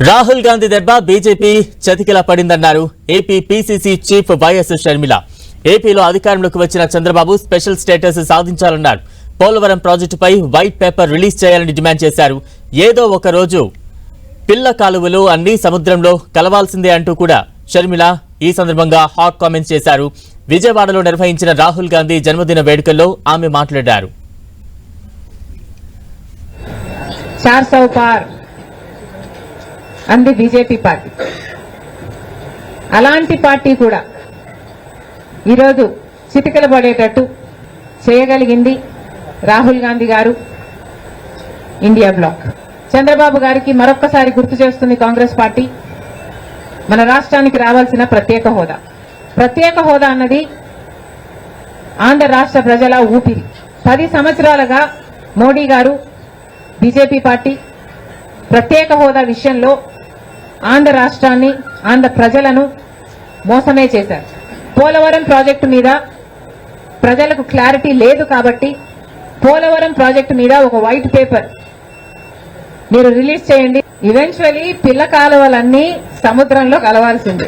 రాహుల్ గాంధీ దెబ్బ బీజేపీ చతికిలా పడిందన్నారు AP PCC chief YS Sharmila. ఏపీలో అధికారంలోకి వచ్చిన చంద్రబాబు స్పెషల్ స్టేటస్ సాధించాలన్నారు. పోలవరం ప్రాజెక్టుపై వైట్ పేపర్ రిలీజ్ చేయాలని డిమాండ్ చేశారు. ఏదో ఒక రోజు పిల్ల కాలువలు అన్ని సముద్రంలో కలవాల్సిందే అంటూ కూడా షర్మిల ఈ సందర్భంగా హాట్ కామెంట్స్ చేశారు. విజయవాడలో నిర్వహించిన రాహుల్ గాంధీ జన్మదిన వేడుకల్లో ఆమె మాట్లాడారు. 400 పార్ అంది బీజేపీ పార్టీ. అలాంటి పార్టీ కూడా ఈరోజు చిటికలు పడేటట్టు చేయగలిగింది రాహుల్ గాంధీ గారు, ఇండియా బ్లాక్. చంద్రబాబు గారికి మరొక్కసారి గుర్తు చేస్తుంది కాంగ్రెస్ పార్టీ, మన రాష్ట్రానికి రావాల్సిన ప్రత్యేక హోదా. ప్రత్యేక హోదా అన్నది ఆంధ్ర రాష్ట్ర ప్రజల ఊపిరి. 10 సంవత్సరాలుగా మోడీ గారు, బీజేపీ పార్టీ ప్రత్యేక హోదా విషయంలో ఆంధ్ర రాష్ట్రాన్ని, ఆంధ్ర ప్రజలను మోసమే చేశారు. పోలవరం ప్రాజెక్టు మీద ప్రజలకు క్లారిటీ లేదు కాబట్టి పోలవరం ప్రాజెక్టు మీద ఒక వైట్ పేపర్ మీరు రిలీజ్ చేయండి. ఈవెన్చువల్లీ పిల్ల కాలువలన్నీ సముద్రంలో కలవాల్సిందే.